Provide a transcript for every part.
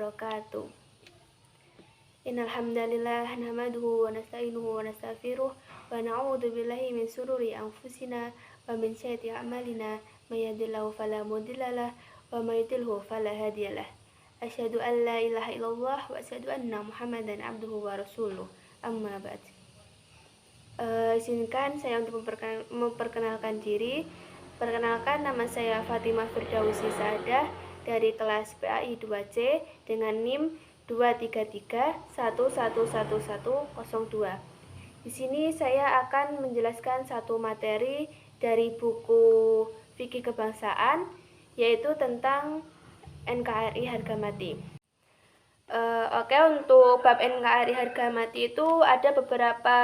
wabarakatuh. Innal hamdalillah nahmaduhu wa nasta'inuhu wa nastaghfiruh wa na'udzu billahi min shururi anfusina wa min sayyiati a'malina may yahdihillahu fala mudhillalah wa may yudhlilhu fala hadiyalah. Asyhadu an la ilaha illallah wa asyhadu anna Muhammadan abduhu wa rasuluh. Amma ba'd. Izinkan saya untuk memperkenalkan diri. Perkenalkan, nama saya Fatimah Firdausi Saadah dari kelas PAI 2C dengan NIM 233111102. Di sini saya akan menjelaskan satu materi dari buku Fikih Kebangsaan, yaitu tentang NKRI harga mati. Untuk bab NKRI harga mati itu ada beberapa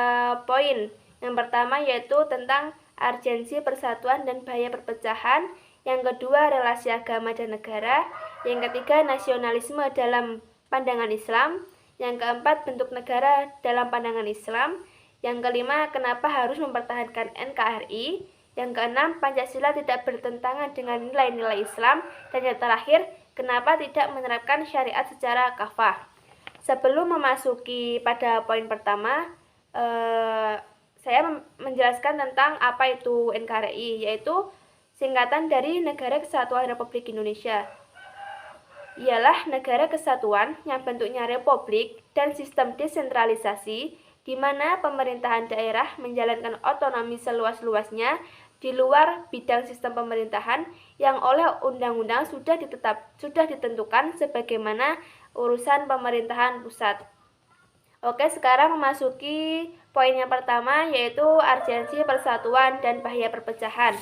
poin. Yang pertama yaitu tentang urgensi persatuan dan bahaya perpecahan. Yang kedua, relasi agama dan negara. Yang ketiga, nasionalisme dalam pandangan Islam. Yang keempat, bentuk negara dalam pandangan Islam. Yang kelima, kenapa harus mempertahankan NKRI. Yang keenam, Pancasila tidak bertentangan dengan nilai-nilai Islam. Dan yang terakhir, kenapa tidak menerapkan syariat secara kafah. Sebelum memasuki pada poin pertama, saya menjelaskan tentang apa itu NKRI, yaitu singkatan dari Negara Kesatuan Republik Indonesia. Ialah negara kesatuan yang bentuknya republik dan sistem desentralisasi, di mana pemerintahan daerah menjalankan otonomi seluas-luasnya di luar bidang sistem pemerintahan yang oleh undang-undang sudah ditentukan sebagaimana urusan pemerintahan pusat. Oke, sekarang memasuki poin yang pertama, yaitu urgensi persatuan dan bahaya perpecahan.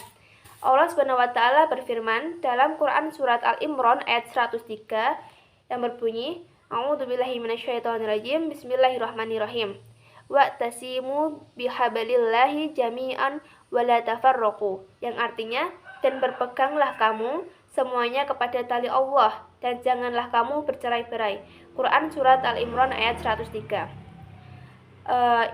Allah SWT berfirman dalam Quran surat Al-Imran ayat 103 yang berbunyi, A'udzubillahi minasyaitonirrajim, Bismillahirrahmanirrahim. Wa'tasimu bihablillahi jami'an wa la tafarraqu, yang artinya, dan berpeganglah kamu semuanya kepada tali Allah dan janganlah kamu bercerai-berai. Quran surat Al-Imran ayat 103.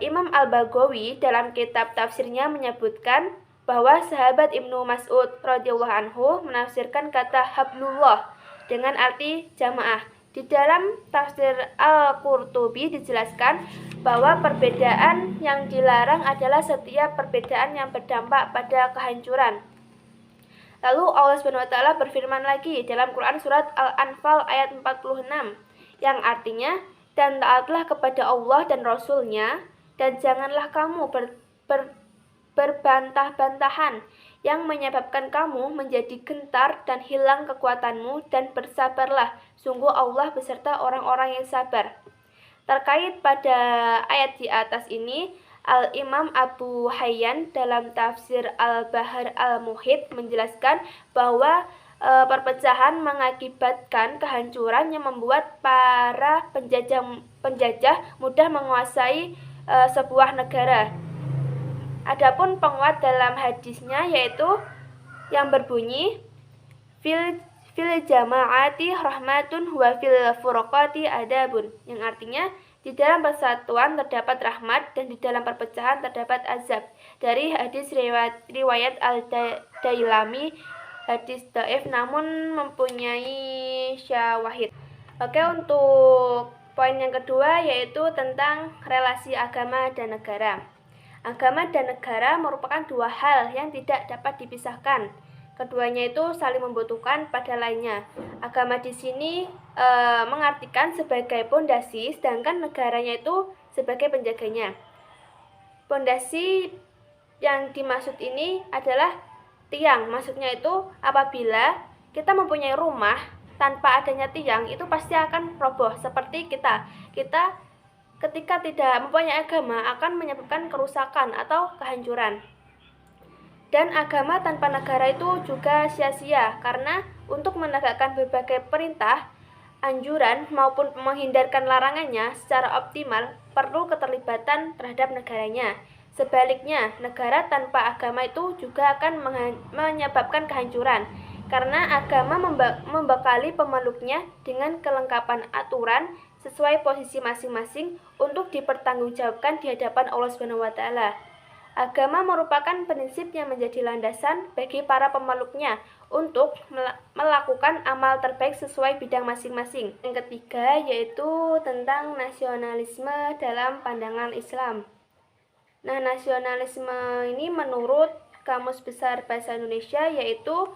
Imam Al-Baghawi dalam kitab tafsirnya menyebutkan bahwa sahabat Ibnu Mas'ud radhiyallahu anhu menafsirkan kata hablullah dengan arti jamaah. Di dalam tafsir Al-Qurtubi dijelaskan bahwa perbedaan yang dilarang adalah setiap perbedaan yang berdampak pada kehancuran. Lalu Allah SWT berfirman lagi dalam Quran surat Al-Anfal ayat 46 yang artinya, dan taatlah kepada Allah dan Rasul-Nya, dan janganlah kamu berbantah-bantahan yang menyebabkan kamu menjadi gentar dan hilang kekuatanmu, dan bersabarlah, sungguh Allah beserta orang-orang yang sabar. Terkait pada ayat di atas ini, Al-Imam Abu Hayyan dalam tafsir Al-Bahar Al-Muhit menjelaskan bahwa perpecahan mengakibatkan kehancuran yang membuat para penjajah mudah menguasai sebuah negara. Adapun penguat dalam hadisnya yaitu yang berbunyi fil jama'ati rahmatun wa fil furqati adabun, yang artinya di dalam persatuan terdapat rahmat dan di dalam perpecahan terdapat azab. Dari hadis riwayat Al-Dailami, hadis dhaif namun mempunyai syawahid. Oke, untuk poin yang kedua yaitu tentang relasi agama dan negara. Agama dan negara merupakan dua hal yang tidak dapat dipisahkan. Keduanya itu saling membutuhkan pada lainnya. Agama di sini mengartikan sebagai pondasi, sedangkan negaranya itu sebagai penjaganya. Pondasi yang dimaksud ini adalah tiang. Maksudnya itu apabila kita mempunyai rumah tanpa adanya tiang, itu pasti akan roboh. Seperti kita ketika tidak mempunyai agama akan menyebabkan kerusakan atau kehancuran. Dan agama tanpa negara itu juga sia-sia, karena untuk menegakkan berbagai perintah, anjuran maupun menghindarkan larangannya secara optimal perlu keterlibatan terhadap negaranya. Sebaliknya, negara tanpa agama itu juga akan menyebabkan kehancuran, karena agama membekali pemeluknya dengan kelengkapan aturan sesuai posisi masing-masing untuk dipertanggungjawabkan di hadapan Allah SWT. Agama merupakan prinsip yang menjadi landasan bagi para pemeluknya untuk melakukan amal terbaik sesuai bidang masing-masing. Yang ketiga yaitu tentang nasionalisme dalam pandangan Islam. Nah, nasionalisme ini menurut Kamus Besar Bahasa Indonesia yaitu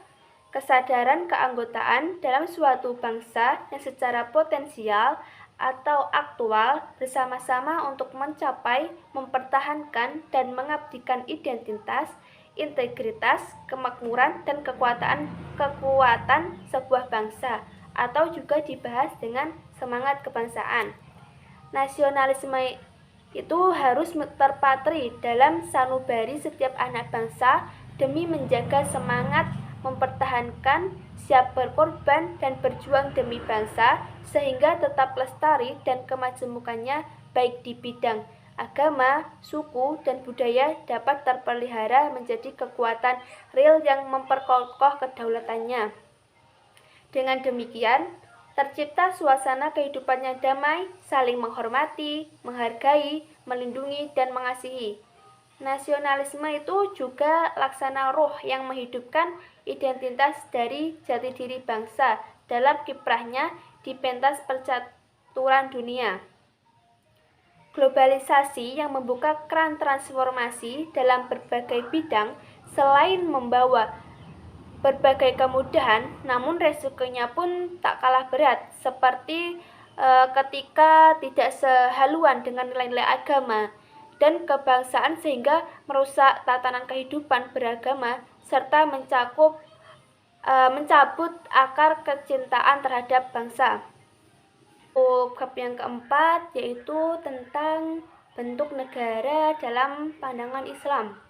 kesadaran keanggotaan dalam suatu bangsa yang secara potensial atau aktual bersama-sama untuk mencapai, mempertahankan, dan mengabdikan identitas, integritas, kemakmuran, dan kekuatan sebuah bangsa, atau juga dibahas dengan semangat kebangsaan. Nasionalisme itu harus terpatri dalam sanubari setiap anak bangsa demi menjaga semangat mempertahankan, siap berkorban, dan berjuang demi bangsa, sehingga tetap lestari dan kemajemukannya baik di bidang agama, suku, dan budaya dapat terpelihara menjadi kekuatan real yang memperkokoh kedaulatannya. Dengan demikian, tercipta suasana kehidupan yang damai, saling menghormati, menghargai, melindungi, dan mengasihi. Nasionalisme itu juga laksana roh yang menghidupkan identitas dari jati diri bangsa dalam kiprahnya di pentas percaturan dunia. Globalisasi yang membuka keran transformasi dalam berbagai bidang selain membawa berbagai kemudahan, namun resikonya pun tak kalah berat, seperti ketika tidak sehaluan dengan nilai-nilai agama dan kebangsaan sehingga merusak tatanan kehidupan beragama serta mencabut akar kecintaan terhadap bangsa. Bab yang keempat yaitu tentang bentuk negara dalam pandangan Islam.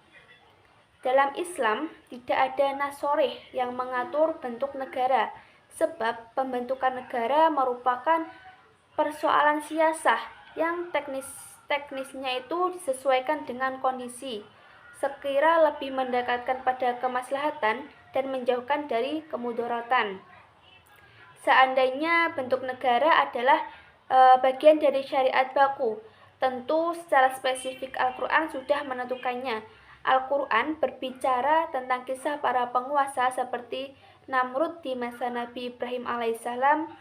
Dalam Islam tidak ada nas shorih yang mengatur bentuk negara, sebab pembentukan negara merupakan persoalan siasah yang teknisnya itu disesuaikan dengan kondisi, sekira lebih mendekatkan pada kemaslahatan dan menjauhkan dari kemudaratan. Seandainya bentuk negara adalah bagian dari syariat baku, tentu secara spesifik Al-Quran sudah menentukannya. Al-Quran berbicara tentang kisah para penguasa seperti Namrud di masa Nabi Ibrahim alaihissalam,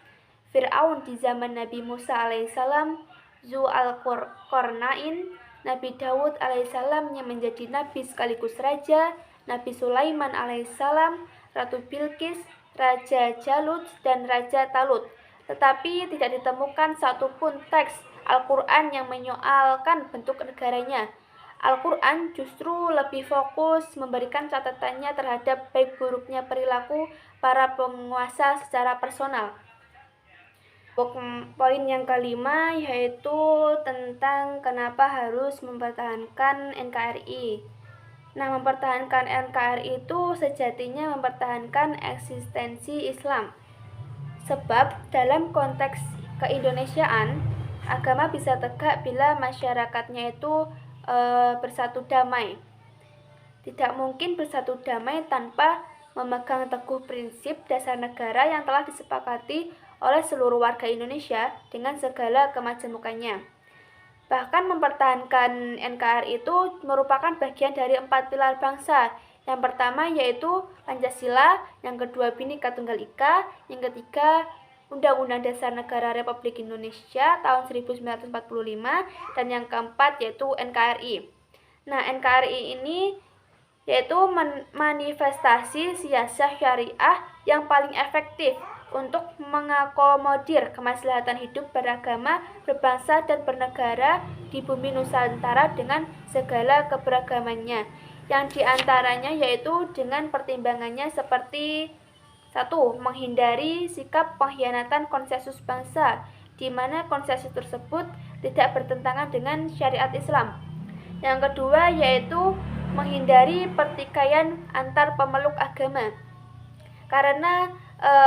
Fir'aun di zaman Nabi Musa alaihissalam, Zu-al-Qarnain, Nabi Dawud alaihissalam yang menjadi nabi sekaligus raja, Nabi Sulaiman alaihissalam, Ratu Bilqis, Raja Jalut, dan Raja Talut. Tetapi tidak ditemukan satupun teks Al-Quran yang menyoalkan bentuk negaranya. Al-Quran justru lebih fokus memberikan catatannya terhadap baik buruknya perilaku para penguasa secara personal. Poin yang kelima yaitu tentang kenapa harus mempertahankan NKRI. Nah, mempertahankan NKRI itu sejatinya mempertahankan eksistensi Islam. Sebab dalam konteks keindonesiaan, agama bisa tegak bila masyarakatnya itu bersatu damai. Tidak mungkin bersatu damai tanpa memegang teguh prinsip dasar negara yang telah disepakati oleh seluruh warga Indonesia dengan segala kemajemukannya. Bahkan mempertahankan NKRI itu merupakan bagian dari 4 pilar bangsa. Yang pertama yaitu Pancasila, yang kedua Bhinneka Tunggal Ika, yang ketiga Undang-Undang Dasar Negara Republik Indonesia tahun 1945, dan yang keempat yaitu NKRI. Nah, NKRI ini yaitu manifestasi siasah syariah yang paling efektif untuk mengakomodir kemaslahatan hidup beragama, berbangsa, dan bernegara di bumi Nusantara dengan segala keberagamannya, yang diantaranya yaitu dengan pertimbangannya seperti 1. Menghindari sikap pengkhianatan konsensus bangsa, di mana konsensus tersebut tidak bertentangan dengan syariat Islam. Yang kedua yaitu menghindari pertikaian antar pemeluk agama, karena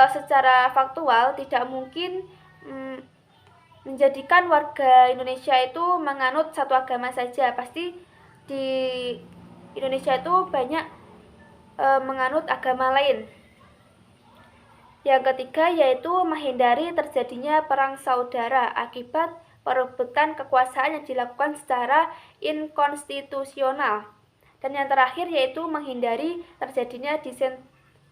secara faktual tidak mungkin menjadikan warga Indonesia itu menganut satu agama saja. Pasti di Indonesia itu banyak menganut agama lain. Yang ketiga yaitu menghindari terjadinya perang saudara akibat perebutan kekuasaan yang dilakukan secara inkonstitusional. Dan yang terakhir yaitu menghindari terjadinya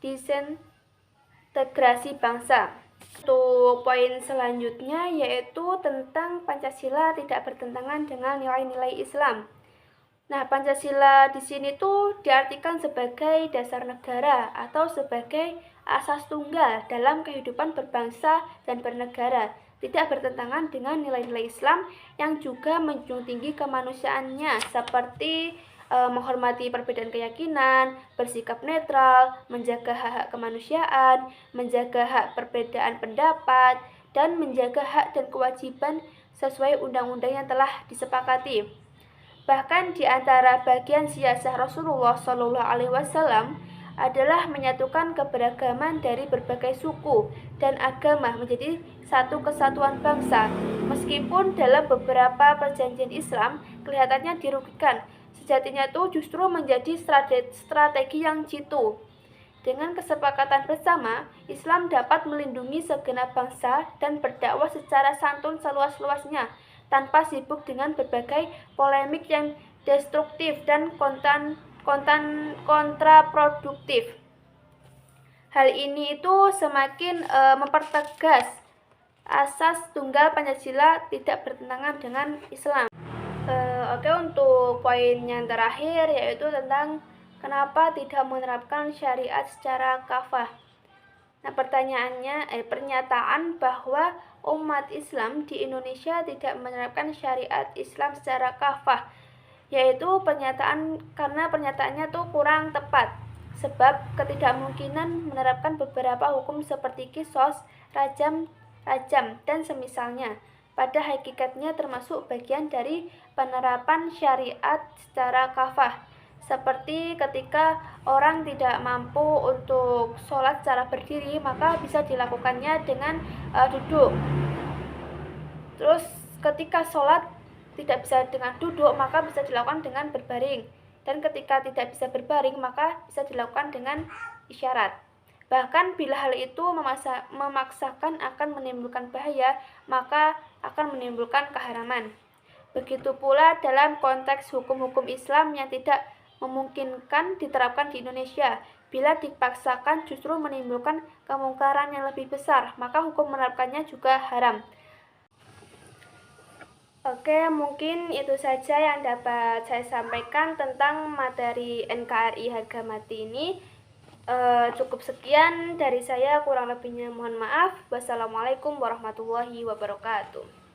disintegrasi bangsa. Untuk poin selanjutnya yaitu tentang Pancasila tidak bertentangan dengan nilai-nilai Islam. Nah, Pancasila di sini tuh diartikan sebagai dasar negara atau sebagai asas tunggal dalam kehidupan berbangsa dan bernegara. Tidak bertentangan dengan nilai-nilai Islam yang juga menjunjung tinggi kemanusiaannya seperti menghormati perbedaan keyakinan, bersikap netral, menjaga hak-hak kemanusiaan, menjaga hak perbedaan pendapat, dan menjaga hak dan kewajiban sesuai undang-undang yang telah disepakati. Bahkan di antara bagian siasah Rasulullah Shallallahu Alaihi Wasallam adalah menyatukan keberagaman dari berbagai suku dan agama menjadi satu kesatuan bangsa. Meskipun dalam beberapa perjanjian Islam kelihatannya dirugikan, sejatinya itu justru menjadi strategi yang jitu. Dengan kesepakatan bersama, Islam dapat melindungi segenap bangsa dan berdakwah secara santun seluas-luasnya, tanpa sibuk dengan berbagai polemik yang destruktif dan kontraproduktif. Hal ini itu semakin mempertegas asas tunggal Pancasila tidak bertentangan dengan Islam. Oke, untuk poin yang terakhir yaitu tentang kenapa tidak menerapkan syariat secara kafah. Nah, pernyataan bahwa umat Islam di Indonesia tidak menerapkan syariat Islam secara kafah, yaitu karena pernyataannya tuh kurang tepat, sebab ketidakmungkinan menerapkan beberapa hukum seperti qisas, rajam, dan semisalnya pada hakikatnya termasuk bagian dari penerapan syariat secara kafah. Seperti ketika orang tidak mampu untuk sholat secara berdiri, maka bisa dilakukannya dengan duduk. Terus ketika sholat tidak bisa dengan duduk, maka bisa dilakukan dengan berbaring. Dan ketika tidak bisa berbaring, maka bisa dilakukan dengan isyarat. Bahkan bila hal itu memaksakan akan menimbulkan bahaya, maka akan menimbulkan keharaman. Begitu pula dalam konteks hukum-hukum Islam yang tidak memungkinkan diterapkan di Indonesia. Bila dipaksakan justru menimbulkan kemungkaran yang lebih besar, maka hukum menerapkannya juga haram. Oke, mungkin itu saja yang dapat saya sampaikan tentang materi NKRI harga mati ini. Cukup sekian dari saya, kurang lebihnya mohon maaf. Wassalamualaikum warahmatullahi wabarakatuh.